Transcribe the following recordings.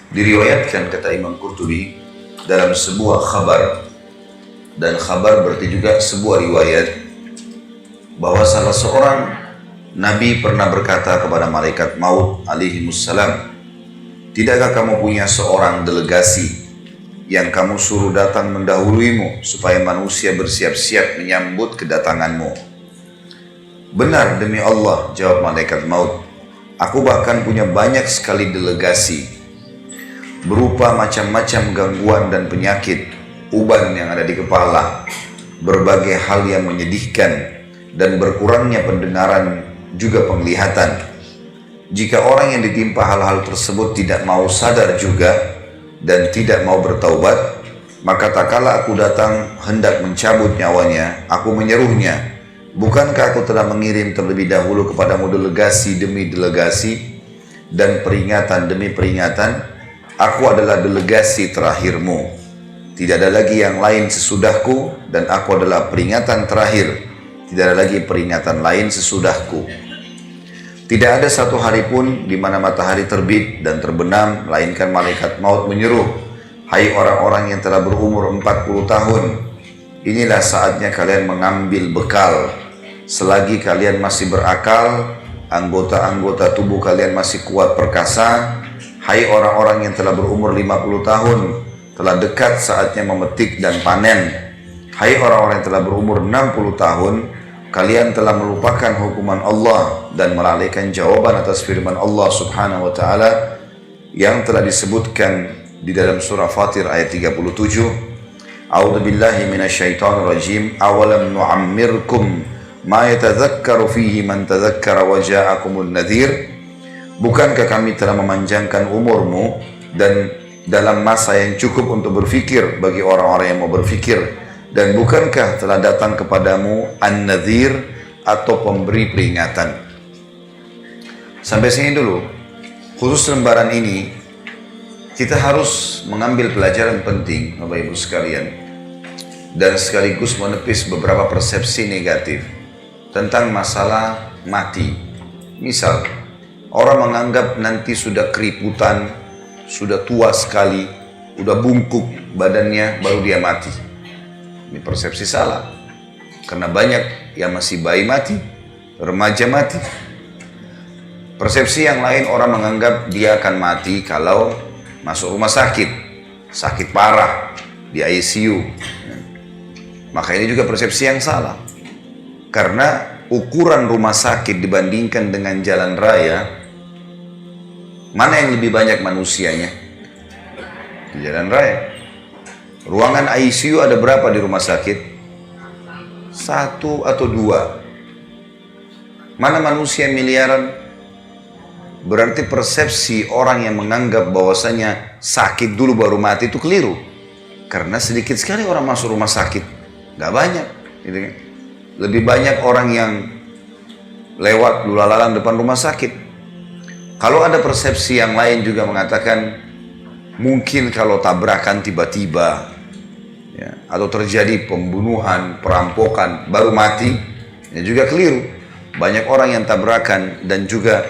Diriwayatkan kata Imam Qurtubi dalam sebuah khabar, dan khabar berarti juga sebuah riwayat, bahwa salah seorang Nabi pernah berkata kepada malaikat maut alaihimussalam, "Tidakkah kamu punya seorang delegasi yang kamu suruh datang mendahuluimu supaya manusia bersiap-siap menyambut kedatanganmu?" "Benar demi Allah," jawab malaikat maut, "aku bahkan punya banyak sekali delegasi berupa macam-macam gangguan dan penyakit, uban yang ada di kepala, berbagai hal yang menyedihkan, dan berkurangnya pendengaran juga penglihatan. Jika orang yang ditimpa hal-hal tersebut tidak mau sadar juga dan tidak mau bertaubat, maka tak kala aku datang hendak mencabut nyawanya, aku menyeruhnya, 'Bukankah aku telah mengirim terlebih dahulu kepadamu delegasi demi delegasi dan peringatan demi peringatan? Aku adalah delegasi terakhirmu. Tidak ada lagi yang lain sesudahku, dan aku adalah peringatan terakhir. Tidak ada lagi peringatan lain sesudahku. Tidak ada satu hari pun di mana matahari terbit dan terbenam, melainkan malaikat maut menyeru, 'Hai orang-orang yang telah berumur 40 tahun, inilah saatnya kalian mengambil bekal. Selagi kalian masih berakal, anggota-anggota tubuh kalian masih kuat perkasa. Hai orang-orang yang telah berumur 50 tahun, telah dekat saatnya memetik dan panen. Hai orang-orang yang telah berumur 60 tahun, kalian telah melupakan hukuman Allah dan melalaikan jawaban atas firman Allah subhanahu wa ta'ala yang telah disebutkan di dalam surah Fatir ayat 37. A'udzu billahi minasyaitonir rajim. Awalam nu'ammirkum ma yatadzakkaru fihi man tadzakkara wa ja'akumun nadhir. Bukankah kami telah memanjangkan umurmu dan dalam masa yang cukup untuk berfikir bagi orang-orang yang mau berfikir, dan bukankah telah datang kepadamu an-nadhir atau pemberi peringatan?" Sampai sini dulu. Khusus lembaran ini kita harus mengambil pelajaran penting, Bapak Ibu sekalian, dan sekaligus menepis beberapa persepsi negatif tentang masalah mati. Misal, orang menganggap nanti sudah keriputan, sudah tua sekali, sudah bungkuk badannya, baru dia mati. Ini persepsi salah. Karena banyak yang masih bayi mati, remaja mati. Persepsi yang lain, orang menganggap dia akan mati kalau masuk rumah sakit, sakit parah, di ICU. Maka ini juga persepsi yang salah. Karena ukuran rumah sakit dibandingkan dengan jalan raya, mana yang lebih banyak manusianya? Di jalan raya. Ruangan ICU ada berapa di rumah sakit? 1 atau 2. Mana manusia miliaran? Berarti persepsi orang yang menganggap bahwasanya sakit dulu baru mati itu keliru. Karena sedikit sekali orang masuk rumah sakit, gak banyak, gitu kan? Lebih banyak orang yang lewat lulalang depan rumah sakit. Kalau ada persepsi yang lain juga mengatakan mungkin kalau tabrakan tiba-tiba, ya, atau terjadi pembunuhan, perampokan baru mati, ya juga keliru. Banyak orang yang tabrakan dan juga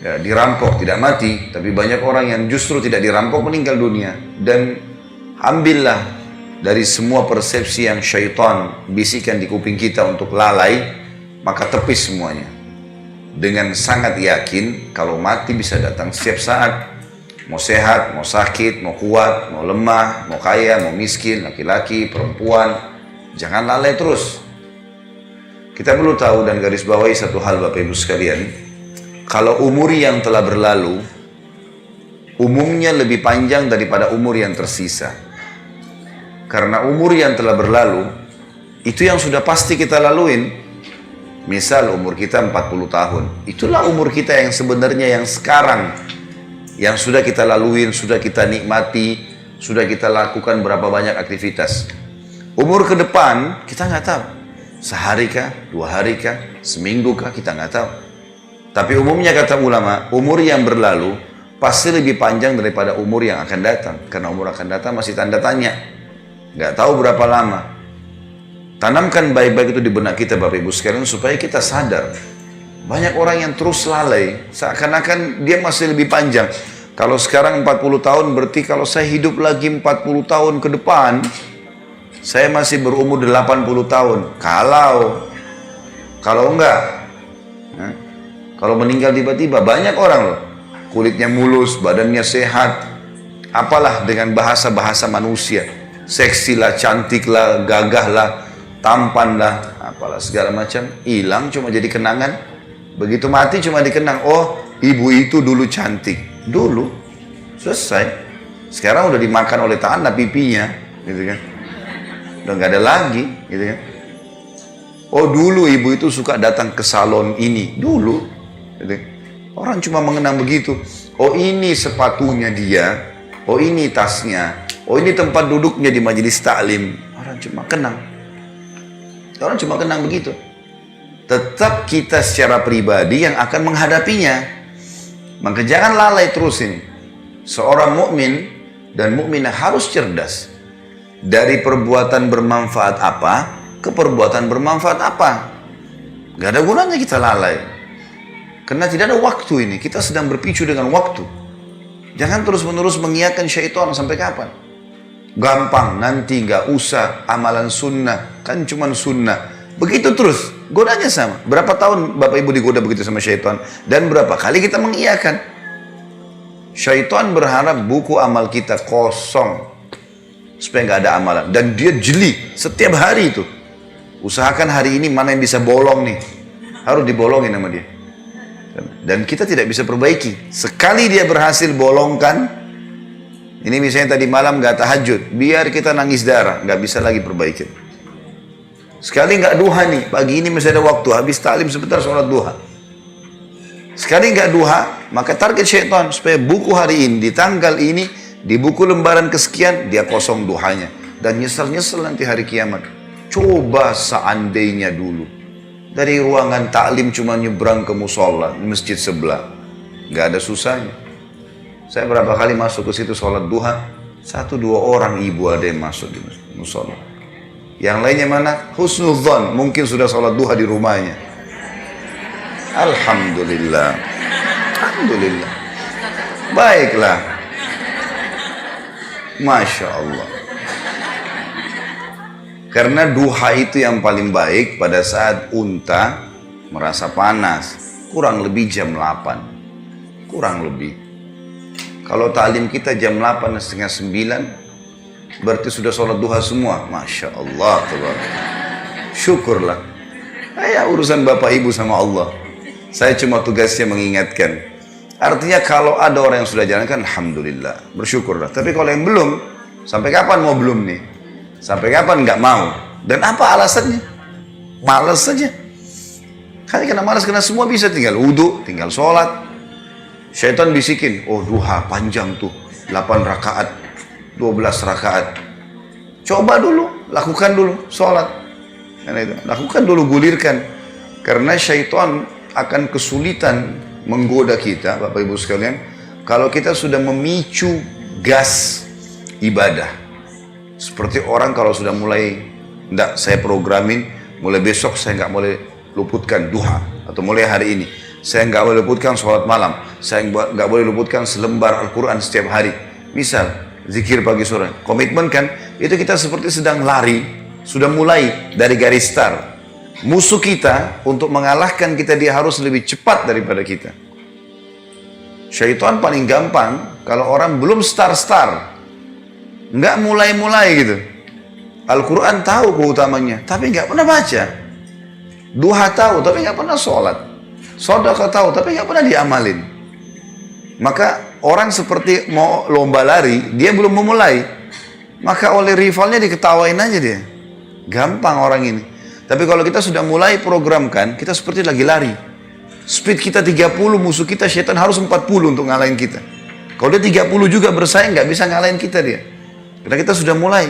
ya, dirampok tidak mati, tapi banyak orang yang justru tidak dirampok meninggal dunia. Dan ambillah dari semua persepsi yang syaitan bisikan di kuping kita untuk lalai, maka tepis semuanya. Dengan sangat yakin kalau mati bisa datang setiap saat. Mau sehat, mau sakit, mau kuat, mau lemah, mau kaya, mau miskin, laki-laki, perempuan. Jangan lalai terus. Kita perlu tahu dan garis bawahi satu hal, Bapak Ibu sekalian. Kalau umur yang telah berlalu, umumnya lebih panjang daripada umur yang tersisa. Karena umur yang telah berlalu, itu yang sudah pasti kita laluin. Misal umur kita 40 tahun. Itulah umur kita yang sebenarnya yang sekarang. Yang sudah kita laluin, sudah kita nikmati, sudah kita lakukan berapa banyak aktivitas. Umur ke depan, kita nggak tahu. Sehari kah, 2 hari kah, seminggu kah, kita nggak tahu. Tapi umumnya kata ulama, umur yang berlalu pasti lebih panjang daripada umur yang akan datang. Karena umur akan datang masih tanda tanya. Nggak tahu berapa lama. Tanamkan baik-baik itu di benak kita, Bapak Ibu sekalian, supaya kita sadar. Banyak orang yang terus lalai, seakan-akan dia masih lebih panjang. Kalau sekarang 40 tahun berarti kalau saya hidup lagi 40 tahun ke depan, saya masih berumur 80 tahun. Kalau enggak, nah, kalau meninggal tiba-tiba, banyak orang loh, kulitnya mulus, badannya sehat, apalah dengan bahasa-bahasa manusia, seksi lah, cantik lah, gagah lah, tampan lah, apalah segala macam, hilang cuma jadi kenangan. Begitu mati cuma dikenang, oh ibu itu dulu cantik, dulu selesai. Sekarang udah dimakan oleh tanah pipinya, gitu kan, udah nggak ada lagi, gitu kan. Oh dulu ibu itu suka datang ke salon ini, dulu, gitu. Orang cuma mengenang begitu. Oh ini sepatunya dia, oh ini tasnya, oh ini tempat duduknya di majelis taklim. Orang cuma kenang. Orang cuma kenang begitu. Tetap kita secara pribadi yang akan menghadapinya. Maka jangan lalai terus ini. Seorang mukmin dan mukminah harus cerdas. Dari perbuatan bermanfaat apa ke perbuatan bermanfaat apa. Gak ada gunanya kita lalai. Karena tidak ada waktu ini. Kita sedang berpicu dengan waktu. Jangan terus-menerus mengiyakan syaitan sampai kapan. Gampang, nanti gak usah amalan sunnah. Kan cuman sunnah. Begitu terus. Godanya sama. Berapa tahun Bapak Ibu digoda begitu sama syaitan. Dan berapa kali kita mengiyakan. Syaitan berharap buku amal kita kosong. Supaya gak ada amalan. Dan dia jeli setiap hari itu. Usahakan hari ini mana yang bisa bolong nih. Harus dibolongin sama dia. Dan kita tidak bisa perbaiki. Sekali dia berhasil bolongkan. Ini misalnya tadi malam gak tahajud. Biar kita nangis darah. Gak bisa lagi perbaiki. Sekali gak duha nih. Pagi ini masih ada waktu. Habis taklim sebentar sholat duha. Sekali gak duha. Maka target syaitan. Supaya buku hari ini. Di tanggal ini. Di buku lembaran kesekian. Dia kosong duhanya. Dan nyesel-nyesel nanti hari kiamat. Coba seandainya dulu dari ruangan taklim cuma nyebrang ke musola di masjid sebelah, nggak ada susahnya. Saya berapa kali masuk ke situ sholat duha, 1-2 orang ibu ada yang masuk di musola. Yang lainnya mana? Husnudzon, mungkin sudah sholat duha di rumahnya. Alhamdulillah, alhamdulillah. Baiklah, masya Allah. Karena duha itu yang paling baik pada saat unta merasa panas. Kurang lebih jam 8. Kurang lebih. Kalau taklim kita jam 8 setengah 9, berarti sudah sholat duha semua. Masya Allah. Syukurlah. Ya urusan Bapak Ibu sama Allah. Saya cuma tugasnya mengingatkan. Artinya kalau ada orang yang sudah jalankan, alhamdulillah. Bersyukurlah. Tapi kalau yang belum, sampai kapan mau belum nih? Sampai kapan nggak mau? Dan apa alasannya? Malas saja. Karena malas, karena semua bisa, tinggal wudhu, tinggal sholat. Syaitan bisikin, oh duha panjang tuh, 8 rakaat, 12 rakaat. Coba dulu, lakukan dulu sholat. Lakukan dulu, gulirkan. Karena syaitan akan kesulitan menggoda kita, Bapak Ibu sekalian, kalau kita sudah memicu gas ibadah. Seperti orang kalau sudah mulai, enggak, saya programin, mulai besok saya nggak boleh luputkan duha. Atau mulai hari ini, saya nggak boleh luputkan sholat malam. Saya nggak boleh luputkan selembar Al-Quran setiap hari. Misal, zikir pagi sore. Komitmen kan, itu kita seperti sedang lari. Sudah mulai dari garis start. Musuh kita, untuk mengalahkan kita, dia harus lebih cepat daripada kita. Syaitan paling gampang, kalau orang belum start. Nggak mulai-mulai gitu. Al-Quran tahu keutamanya, tapi nggak pernah baca. Duha tahu, tapi nggak pernah sholat. Sedekah tahu, tapi nggak pernah diamalin. Maka orang seperti mau lomba lari, dia belum memulai. Maka oleh rivalnya diketawain aja dia. Gampang orang ini. Tapi kalau kita sudah mulai programkan, kita seperti lagi lari. Speed kita 30, musuh kita syaitan harus 40 untuk ngalahin kita. Kalau dia 30 juga bersaing, nggak bisa ngalahin kita dia. Karena kita sudah mulai,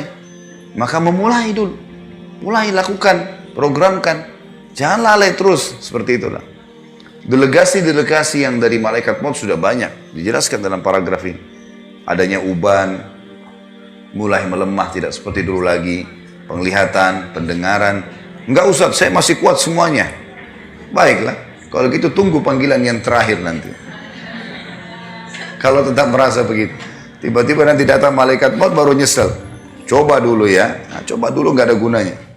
maka memulai dulu. Mulai, lakukan, programkan. Jangan lalai terus, seperti itulah. Delegasi-delegasi yang dari malaikat maut sudah banyak. Dijelaskan dalam paragraf ini. Adanya uban, mulai melemah, tidak seperti dulu lagi. Penglihatan, pendengaran. Enggak usah, saya masih kuat semuanya. Baiklah, kalau gitu tunggu panggilan yang terakhir nanti. Kalau tetap merasa begitu. Tiba-tiba nanti datang malaikat maut baru nyesel. Coba dulu ya. Nah, coba dulu nggak ada gunanya.